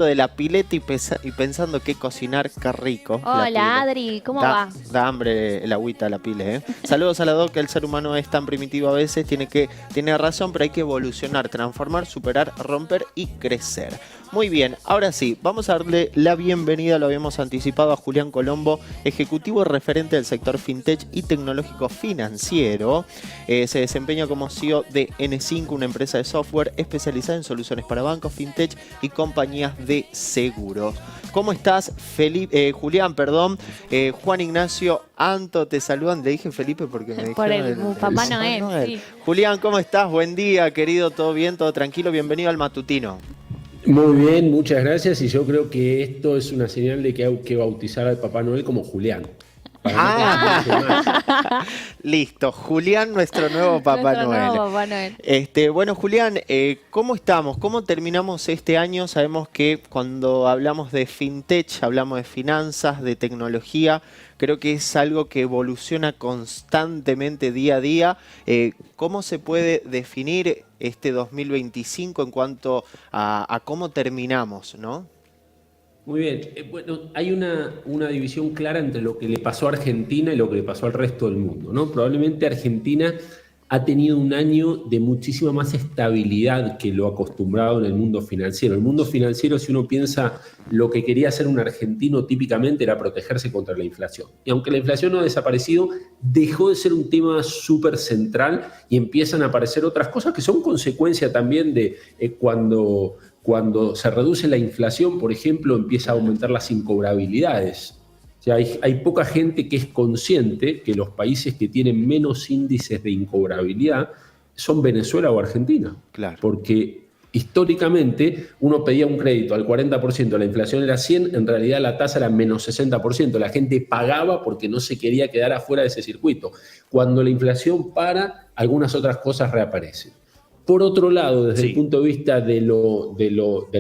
de la pileta y pensando qué cocinar, qué rico. La Hola pile. Adri, ¿cómo va? Da hambre el agüita la pile, ¿eh? Saludos a la Doc, que el ser humano es tan primitivo a veces, tiene razón, pero hay que evolucionar, transformar, superar, romper y crecer. Muy bien, ahora sí, vamos a darle la bienvenida, lo habíamos anticipado, a Julián Colombo, ejecutivo referente del sector fintech y tecnológico financiero. Se desempeña como CEO de N5, una empresa de software especializada en soluciones para bancos, fintech y compañías de seguros. ¿Cómo estás, Julián, perdón? Juan Ignacio, Anto, te saludan. Le dije Felipe porque me Por dijeron el Papá Noel, sí. Julián, ¿cómo estás? Buen día, querido. ¿Todo bien? ¿Todo tranquilo? Bienvenido al matutino. Muy bien, muchas gracias. Y yo creo que esto es una señal de que hay que bautizar al Papá Noel como Julián. Para no confundirse más. Listo, Julián, nuestro nuevo Papá Nuestro Noel. nuevo Papá Noel. Bueno, Julián, ¿cómo estamos? ¿Cómo terminamos este año? Sabemos que cuando hablamos de fintech, hablamos de finanzas, de tecnología. Creo que es algo que evoluciona constantemente día a día. ¿Cómo se puede definir este 2025 en cuanto a cómo terminamos, no? Muy bien. Bueno, hay una división clara entre lo que le pasó a Argentina y lo que le pasó al resto del mundo, ¿no? Probablemente Argentina ha tenido un año de muchísima más estabilidad que lo acostumbrado en el mundo financiero. El mundo financiero, si uno piensa lo que quería hacer un argentino típicamente era protegerse contra la inflación. Y aunque la inflación no ha desaparecido, dejó de ser un tema súper central y empiezan a aparecer otras cosas que son consecuencia también de cuando se reduce la inflación, por ejemplo, empieza a aumentar las incobrabilidades. O sea, hay poca gente que es consciente que los países que tienen menos índices de incobrabilidad son Venezuela o Argentina. Claro. Porque históricamente uno pedía un crédito al 40%, la inflación era 100%, en realidad la tasa era menos 60%. La gente pagaba porque no se quería quedar afuera de ese circuito. Cuando la inflación para, algunas otras cosas reaparecen. Por otro lado, desde el punto de vista del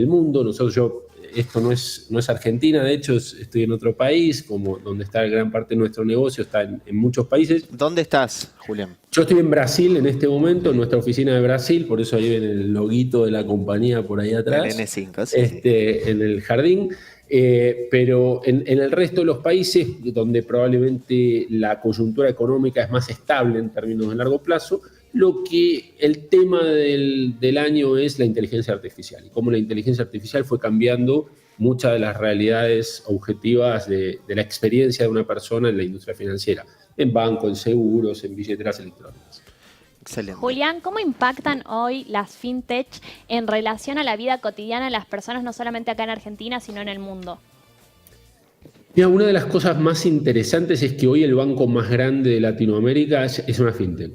mundo, esto no es Argentina, de hecho estoy en otro país, como donde está gran parte de nuestro negocio, está en muchos países. ¿Dónde estás, Julián? Yo estoy en Brasil en este momento, en nuestra oficina de Brasil, por eso ahí ven el loguito de la compañía por ahí atrás. El N5, sí. En el jardín. Pero en el resto de los países, donde probablemente la coyuntura económica es más estable en términos de largo plazo, el tema del año es la inteligencia artificial y cómo la inteligencia artificial fue cambiando muchas de las realidades objetivas de la experiencia de una persona en la industria financiera, en banco, en seguros, en billeteras electrónicas. Excelente. Julián, ¿cómo impactan hoy las fintech en relación a la vida cotidiana de las personas, no solamente acá en Argentina, sino en el mundo? Mira, una de las cosas más interesantes es que hoy el banco más grande de Latinoamérica es una fintech.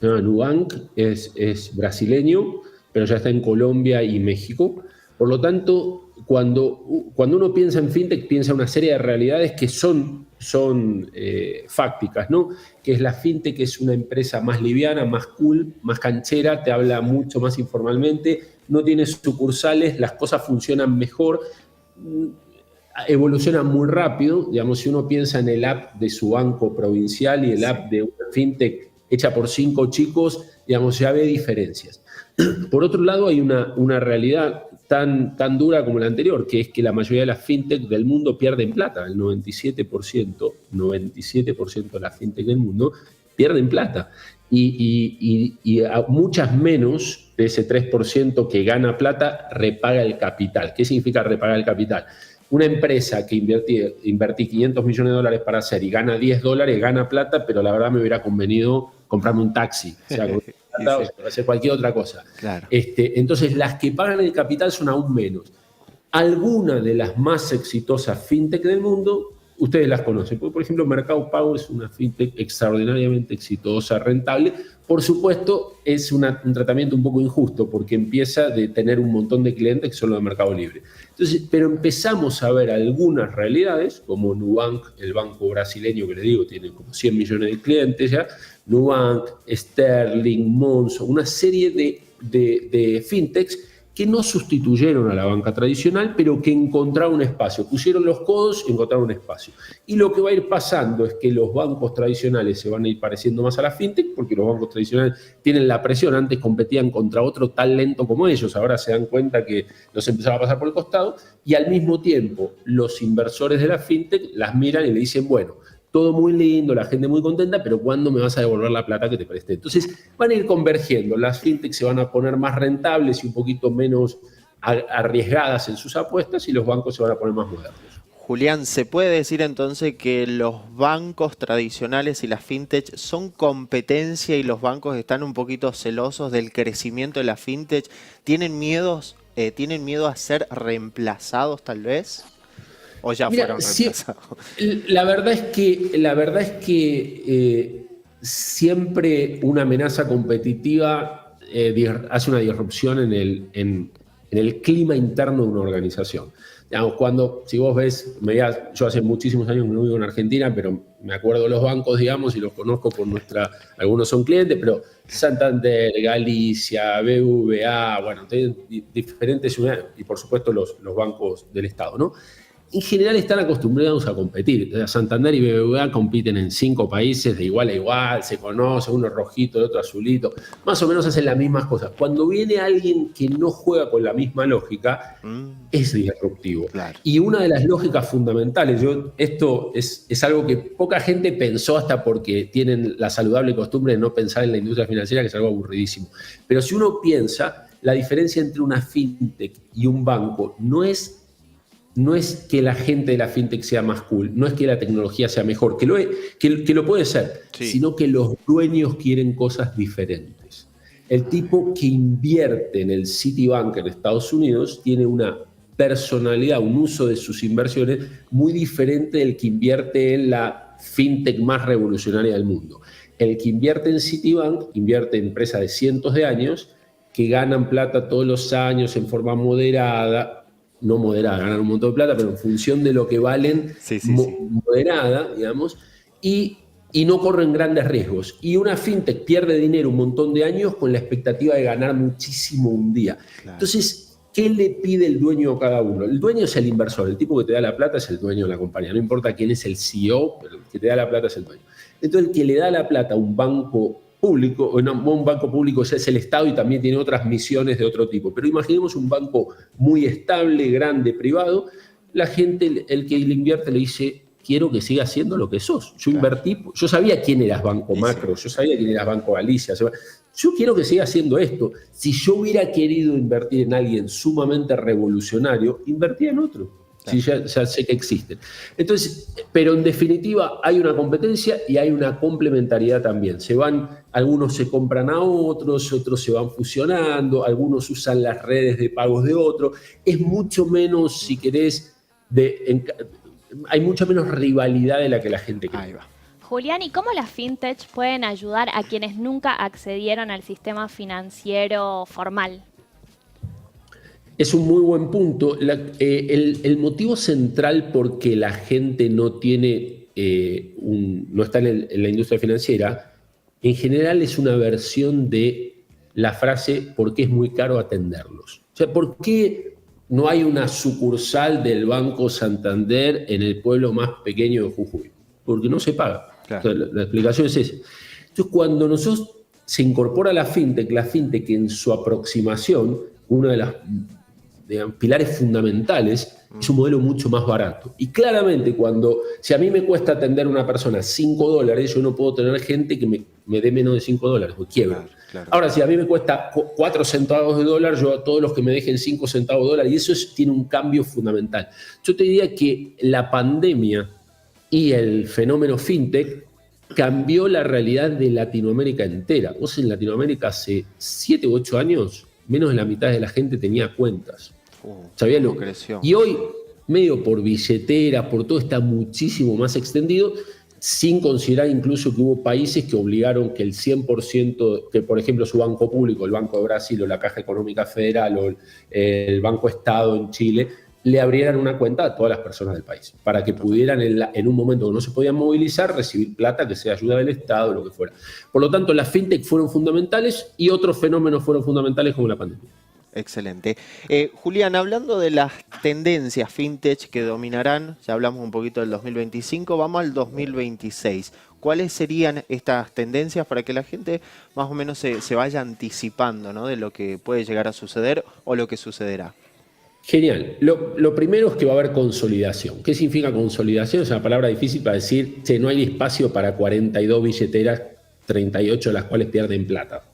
Nubank es brasileño, pero ya está en Colombia y México. Por lo tanto, cuando uno piensa en fintech, piensa en una serie de realidades que son fácticas, ¿no? Que es la fintech, que es una empresa más liviana, más cool, más canchera, te habla mucho más informalmente, no tiene sucursales, las cosas funcionan mejor, evoluciona muy rápido. Digamos, si uno piensa en el app de su banco provincial y el app de una fintech hecha por 5 chicos, digamos, ya ve diferencias. Por otro lado, hay una realidad tan dura como la anterior, que es que la mayoría de las fintech del mundo pierden plata. El 97% de las fintech del mundo pierden plata. Y a muchas menos de ese 3% que gana plata repaga el capital. ¿Qué significa repagar el capital? Una empresa que invertí $500 millones para hacer y gana $10, gana plata, pero la verdad me hubiera convenido comprarme un taxi, o sea, hacer cualquier otra cosa. Claro. Entonces, las que pagan el capital son aún menos. Algunas de las más exitosas fintech del mundo, ustedes las conocen. Por ejemplo, Mercado Pago es una fintech extraordinariamente exitosa, rentable. Por supuesto, es un tratamiento un poco injusto porque empieza de tener un montón de clientes que son los de Mercado Libre. Entonces, pero empezamos a ver algunas realidades, como Nubank, el banco brasileño que les digo, tiene como 100 millones de clientes ya, Nubank, Sterling, Monzo, una serie de fintechs que no sustituyeron a la banca tradicional, pero que encontraron un espacio. Pusieron los codos y encontraron un espacio. Y lo que va a ir pasando es que los bancos tradicionales se van a ir pareciendo más a la fintech, porque los bancos tradicionales tienen la presión. Antes competían contra otro tan lento como ellos, ahora se dan cuenta que los empezaba a pasar por el costado, y al mismo tiempo los inversores de la fintech las miran y le dicen, bueno, todo muy lindo, la gente muy contenta, pero ¿cuándo me vas a devolver la plata que te presté? Entonces van a ir convergiendo, las fintech se van a poner más rentables y un poquito menos arriesgadas en sus apuestas, y los bancos se van a poner más modernos. Julián, ¿se puede decir entonces que los bancos tradicionales y las fintech son competencia y los bancos están un poquito celosos del crecimiento de la fintech? ¿Tienen miedo a ser reemplazados tal vez? ¿O ya fueron reemplazados? La verdad es que siempre una amenaza competitiva hace una disrupción en el clima interno de una organización. Digamos, si vos ves, yo hace muchísimos años que no vivo en Argentina, pero me acuerdo de los bancos, digamos, y los conozco por algunos son clientes, pero Santander, Galicia, BBVA, bueno, tienen diferentes unidades, y por supuesto los bancos del Estado, ¿no? En general están acostumbrados a competir. Santander y BBVA compiten en 5 países de igual a igual, se conocen, uno rojito, el otro azulito, más o menos hacen las mismas cosas. Cuando viene alguien que no juega con la misma lógica, es disruptivo. Claro. Y una de las lógicas fundamentales, esto es algo que poca gente pensó hasta porque tienen la saludable costumbre de no pensar en la industria financiera, que es algo aburridísimo. Pero si uno piensa, la diferencia entre una fintech y un banco no es que la gente de la fintech sea más cool, no es que la tecnología sea mejor, que lo puede ser, sí, sino que los dueños quieren cosas diferentes. El tipo que invierte en el Citibank en Estados Unidos tiene una personalidad, un uso de sus inversiones muy diferente del que invierte en la fintech más revolucionaria del mundo. El que invierte en Citibank invierte en empresas de cientos de años que ganan plata todos los años en forma moderada, no moderada, ganan un montón de plata, pero en función de lo que valen, moderada, digamos, y no corren grandes riesgos. Y una fintech pierde dinero un montón de años con la expectativa de ganar muchísimo un día. Claro. Entonces, ¿qué le pide el dueño a cada uno? El dueño es el inversor, el tipo que te da la plata es el dueño de la compañía. No importa quién es el CEO, pero el que te da la plata es el dueño. Entonces, el que le da la plata a un banco público, un banco público es el Estado y también tiene otras misiones de otro tipo. Pero imaginemos un banco muy estable, grande, privado. La gente, el que le invierte le dice, quiero que siga haciendo lo que sos. Yo invertí, yo sabía quién eras Banco Macro, yo sabía quién eras Banco Galicia. Yo quiero que siga haciendo esto. Si yo hubiera querido invertir en alguien sumamente revolucionario, invertía en otro. Sí, ya sé que existen. Entonces, pero en definitiva hay una competencia y hay una complementariedad también. Algunos se compran a otros se van fusionando, algunos usan las redes de pagos de otros. Es mucho menos, si querés, hay mucha menos rivalidad de la que la gente cree. Ahí va. Julián, ¿y cómo las fintech pueden ayudar a quienes nunca accedieron al sistema financiero formal? Es un muy buen punto. El motivo central por que la gente no tiene, no está en la industria financiera, en general es una versión de la frase ¿por qué es muy caro atenderlos? O sea, ¿por qué no hay una sucursal del Banco Santander en el pueblo más pequeño de Jujuy? Porque no se paga. Claro. O sea, la explicación es esa. Entonces, cuando se incorpora la fintech en su aproximación, una de las pilares fundamentales, es un modelo mucho más barato. Y claramente, si a mí me cuesta atender a una persona $5, yo no puedo tener gente que me dé menos de $5, o quiebra. Claro. Ahora, si a mí me cuesta 4 centavos de dólar, yo a todos los que me dejen 5 centavos de dólar, y eso tiene un cambio fundamental. Yo te diría que la pandemia y el fenómeno fintech cambió la realidad de Latinoamérica entera. Vos en Latinoamérica hace 7 u 8 años, menos de la mitad de la gente tenía cuentas. ¿Sabías lo que creció? Y hoy, medio por billetera, por todo, está muchísimo más extendido, sin considerar incluso que hubo países que obligaron que el 100%, que por ejemplo su banco público, el Banco de Brasil o la Caja Económica Federal o el Banco Estado en Chile, le abrieran una cuenta a todas las personas del país, para que pudieran en un momento que no se podían movilizar, recibir plata, que sea ayuda del Estado, lo que fuera. Por lo tanto, las fintech fueron fundamentales y otros fenómenos fueron fundamentales como la pandemia. Excelente. Julián, hablando de las tendencias fintech que dominarán, ya hablamos un poquito del 2025, vamos al 2026. ¿Cuáles serían estas tendencias para que la gente más o menos se vaya anticipando, ¿no?, de lo que puede llegar a suceder o lo que sucederá? Genial. Lo primero es que va a haber consolidación. ¿Qué significa consolidación? Es una palabra difícil para decir que no hay espacio para 42 billeteras, 38 de las cuales pierden plata.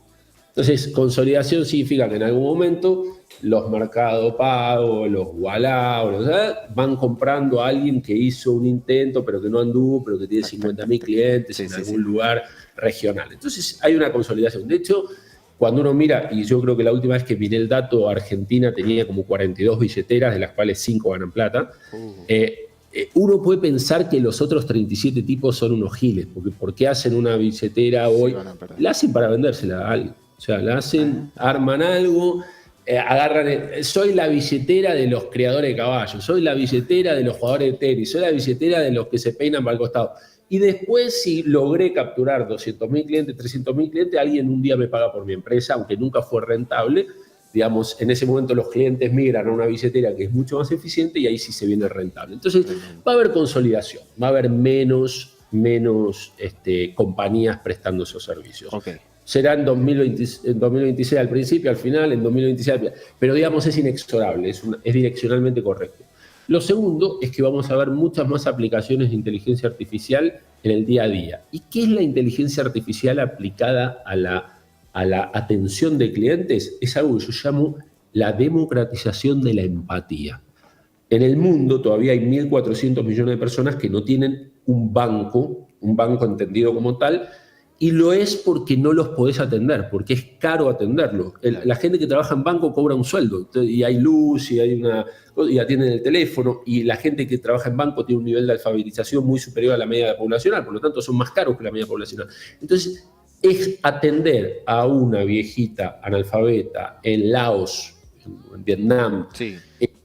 Entonces, consolidación significa que en algún momento los Mercado Pago, los Ualá, van comprando a alguien que hizo un intento, pero que no anduvo, pero que tiene 50.000 clientes en algún lugar regional. Entonces, hay una consolidación. De hecho, cuando uno mira, y yo creo que la última vez que miré el dato, Argentina tenía como 42 billeteras, de las cuales 5 ganan plata. Uno puede pensar que los otros 37 tipos son unos giles, porque ¿por qué hacen una billetera hoy? La hacen para vendérsela a alguien. O sea, la hacen, arman algo, agarran, soy la billetera de los criadores de caballos, soy la billetera de los jugadores de tenis, soy la billetera de los que se peinan para el costado. Y después, si logré capturar 200.000 clientes, 300.000 clientes, alguien un día me paga por mi empresa, aunque nunca fue rentable. Digamos, en ese momento los clientes migran a una billetera que es mucho más eficiente y ahí sí se viene rentable. Entonces, va a haber consolidación, va a haber menos compañías prestando esos servicios. Okay. Será en 2026 al principio, al final, en 2026 al final. Pero digamos, es inexorable, es direccionalmente correcto. Lo segundo es que vamos a ver muchas más aplicaciones de inteligencia artificial en el día a día. ¿Y qué es la inteligencia artificial aplicada a la atención de clientes? Es algo que yo llamo la democratización de la empatía. En el mundo todavía hay 1.400 millones de personas que no tienen un banco entendido como tal, y lo es porque no los podés atender, porque es caro atenderlos. La gente que trabaja en banco cobra un sueldo, y hay luz, y atienden el teléfono, y la gente que trabaja en banco tiene un nivel de alfabetización muy superior a la media poblacional, por lo tanto son más caros que la media poblacional. Entonces, es atender a una viejita analfabeta en Laos, en Vietnam, Sí.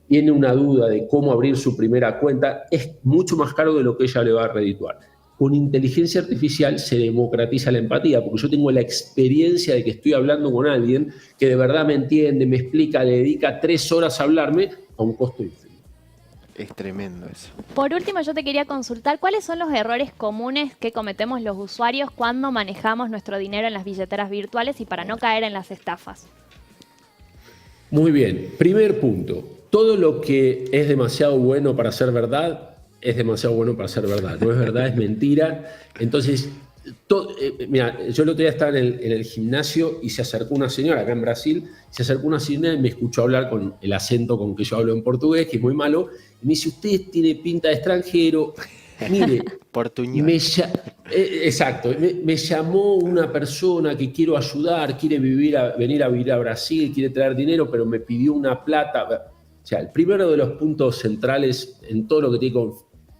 Tiene una duda de cómo abrir su primera cuenta, es mucho más caro de lo que ella le va a redituar. Con inteligencia artificial se democratiza la empatía, porque yo tengo la experiencia de que estoy hablando con alguien que de verdad me entiende, me explica, le dedica 3 horas a hablarme a un costo infinito. Es tremendo eso. Por último, yo te quería consultar, ¿cuáles son los errores comunes que cometemos los usuarios cuando manejamos nuestro dinero en las billeteras virtuales y para no caer en las estafas? Muy bien, primer punto. Todo lo que es demasiado bueno para ser verdad es demasiado bueno para ser verdad. No es verdad, es mentira. Entonces, mira, yo el otro día estaba en el gimnasio y se acercó una señora acá en Brasil, se acercó una señora y me escuchó hablar con el acento con que yo hablo en portugués, que es muy malo, y me dice, usted tiene pinta de extranjero. Mire, Portuñol. Exacto, me llamó una persona que quiero ayudar, quiere venir a vivir a Brasil, quiere traer dinero, pero me pidió una plata. O sea, el primero de los puntos centrales en todo lo que tiene con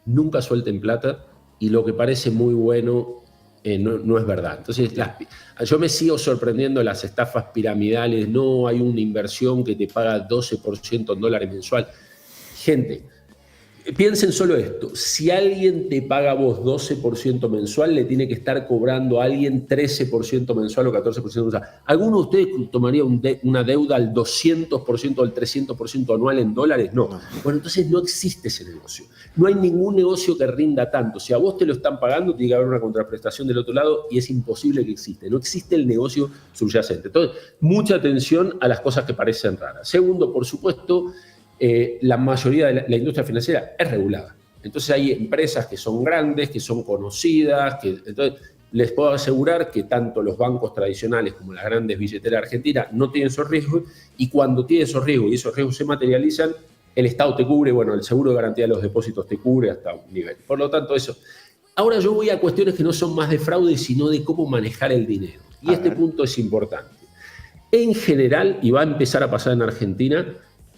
nunca suelten plata, y lo que parece muy bueno no es verdad. Entonces, yo me sigo sorprendiendo de las estafas piramidales. No hay una inversión que te paga 12% en dólares mensual. Gente, piensen solo esto. Si alguien te paga a vos 12% mensual, le tiene que estar cobrando a alguien 13% mensual o 14% mensual. ¿Alguno de ustedes tomaría una deuda al 200% o al 300% anual en dólares? No. Bueno, entonces no existe ese negocio. No hay ningún negocio que rinda tanto. Si a vos te lo están pagando, tiene que haber una contraprestación del otro lado, y es imposible que exista. No existe el negocio subyacente. Entonces, mucha atención a las cosas que parecen raras. Segundo, por supuesto, la mayoría de la industria financiera es regulada. Entonces hay empresas que son grandes, que son conocidas, entonces les puedo asegurar que tanto los bancos tradicionales como las grandes billeteras argentinas no tienen esos riesgos, y cuando tienen esos riesgos y esos riesgos se materializan, el Estado te cubre, el seguro de garantía de los depósitos te cubre hasta un nivel. Por lo tanto, eso. Ahora yo voy a cuestiones que no son más de fraude, sino de cómo manejar el dinero. Y este punto es importante. En general, y va a empezar a pasar en Argentina,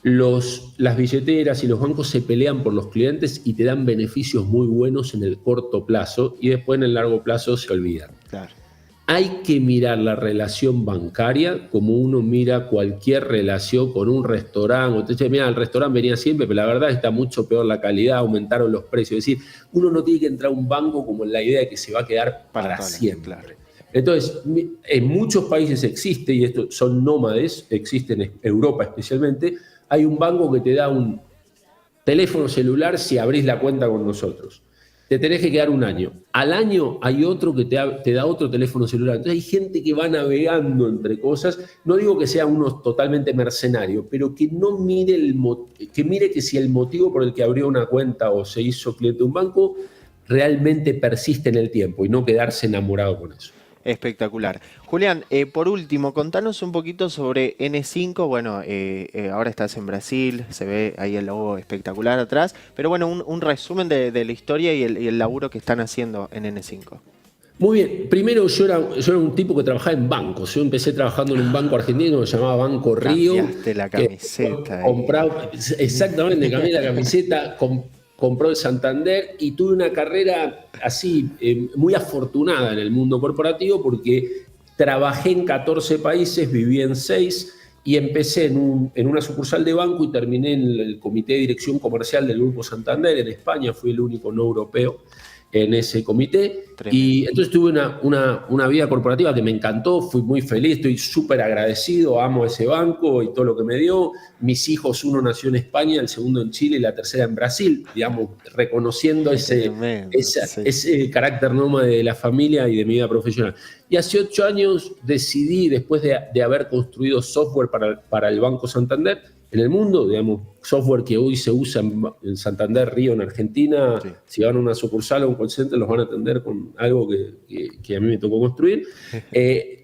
las billeteras y los bancos se pelean por los clientes y te dan beneficios muy buenos en el corto plazo, y después en el largo plazo se olvidan. Claro. Hay que mirar la relación bancaria como uno mira cualquier relación con un restaurante. Usted dice, mira, el restaurante venía siempre, pero la verdad está mucho peor la calidad, aumentaron los precios. Es decir, uno no tiene que entrar a un banco como en la idea de que se va a quedar para siempre. Claro. Entonces, en muchos países existe, y estos son nómades, existe en Europa especialmente, hay un banco que te da un teléfono celular si abrís la cuenta con nosotros. Te tenés que quedar un año. Al año hay otro que te da otro teléfono celular. Entonces hay gente que va navegando entre cosas. No digo que sea uno totalmente mercenario, pero que no mire que mire que si el motivo por el que abrió una cuenta o se hizo cliente de un banco realmente persiste en el tiempo y no quedarse enamorado con eso. Espectacular. Julián, por último, contanos un poquito sobre N5. Bueno, ahora estás en Brasil, se ve ahí el logo espectacular atrás, pero bueno, un resumen de la historia y el laburo que están haciendo en N5. Muy bien, primero yo era un tipo que trabajaba en bancos. Yo empecé trabajando en un banco argentino que se llamaba Banco Río. Cambiaste la camiseta. Exactamente, cambié la camiseta, compró el Santander y tuve una carrera así muy afortunada en el mundo corporativo porque trabajé en 14 países, viví en 6 y empecé en una sucursal de banco y terminé en el comité de dirección comercial del Grupo Santander en España. Fui el único no europeo en ese comité. Tremendo. Y entonces tuve una vida corporativa que me encantó, fui muy feliz, estoy súper agradecido, amo ese banco y todo lo que me dio. Mis hijos, uno nació en España, el segundo en Chile y la tercera en Brasil, digamos, reconociendo ese carácter nómade de la familia y de mi vida profesional. Y hace 8 años decidí, después de haber construido software para el Banco Santander, en el mundo, digamos, software que hoy se usa en Santander Río, en Argentina, sí. Si van a una sucursal o un call center, los van a atender con algo que a mí me tocó construir.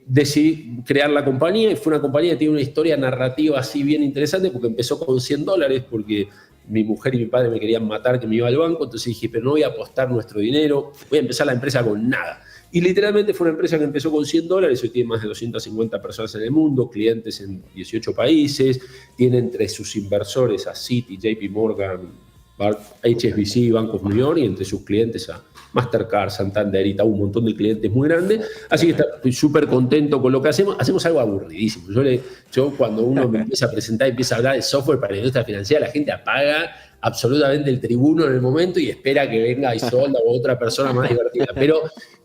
Decidí crear la compañía y fue una compañía que tiene una historia narrativa así bien interesante porque empezó con $100 porque mi mujer y mi padre me querían matar que me iba al banco, entonces dije, pero no voy a apostar nuestro dinero, voy a empezar la empresa con nada. Y literalmente fue una empresa que empezó con $100, hoy tiene más de 250 personas en el mundo, clientes en 18 países, tiene entre sus inversores a Citi, JP Morgan, HSBC, Bank of New York, y entre sus clientes a Mastercard, Santander, Itaú, un montón de clientes muy grandes. Así que estoy súper contento con lo que hacemos. Hacemos algo aburridísimo. Yo cuando uno me empieza a presentar y empieza a hablar de software para la industria financiera, la gente apaga absolutamente el tribuno en el momento y espera que venga Isolda o otra persona más divertida.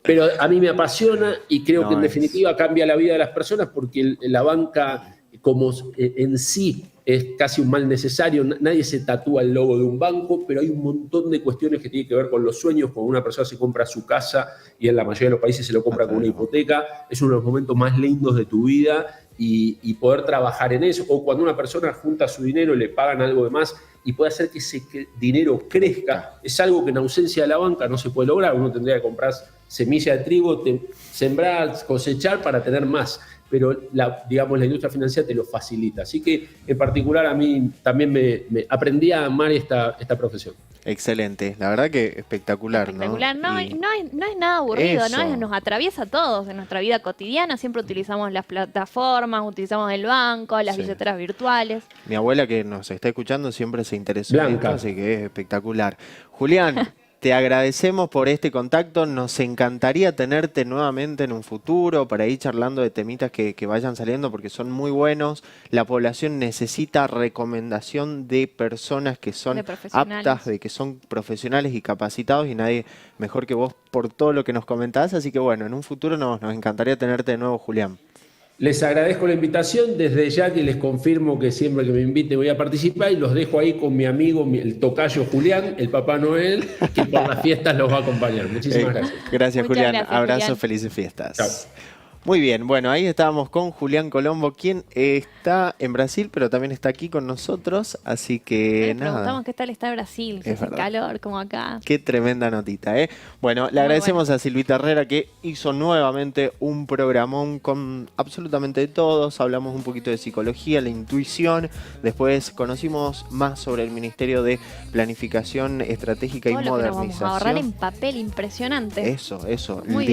Pero a mí me apasiona y creo que en definitiva cambia la vida de las personas porque la banca como en sí es casi un mal necesario. Nadie se tatúa el logo de un banco, pero hay un montón de cuestiones que tienen que ver con los sueños. Cuando una persona se compra su casa y en la mayoría de los países se lo compra con una hipoteca, es uno de los momentos más lindos de tu vida y poder trabajar en eso. O cuando una persona junta su dinero y le pagan algo de más y puede hacer que ese dinero crezca, es algo que en ausencia de la banca no se puede lograr. Uno tendría que comprar semilla de trigo, sembrar, cosechar para tener más. Pero la industria financiera te lo facilita. Así que, en particular, a mí también me aprendí a amar esta profesión. Excelente, la verdad que espectacular. Espectacular, no es nada aburrido, ¿no? Nos atraviesa a todos en nuestra vida cotidiana, siempre utilizamos las plataformas, utilizamos el banco, las billeteras virtuales. Mi abuela que nos está escuchando siempre se interesó en esto, así que es espectacular. Julián, te agradecemos por este contacto, nos encantaría tenerte nuevamente en un futuro para ir charlando de temitas que vayan saliendo porque son muy buenos. La población necesita recomendación de personas que son aptas, de que son profesionales y capacitados y nadie mejor que vos por todo lo que nos comentás. Así que bueno, en un futuro nos encantaría tenerte de nuevo, Julián. Les agradezco la invitación, desde ya que les confirmo que siempre que me invite voy a participar y los dejo ahí con mi amigo, el tocayo Julián, el Papá Noel, que por las fiestas los va a acompañar. Muchísimas gracias. Gracias, Julián. Gracias, abrazo, Julián. Felices fiestas. Chao. Muy bien, bueno, ahí estábamos con Julián Colombo, quien está en Brasil, pero también está aquí con nosotros, así que Le preguntamos qué tal está Brasil, si hace calor como acá. Qué tremenda notita, ¿eh? Bueno, le agradecemos a Silvita Herrera que hizo nuevamente un programón con absolutamente de todos, hablamos un poquito de psicología, la intuición, después conocimos más sobre el Ministerio de Planificación Estratégica y Modernización. Todo lo que nos vamos a ahorrar en papel, impresionante. Eso. Muy bien.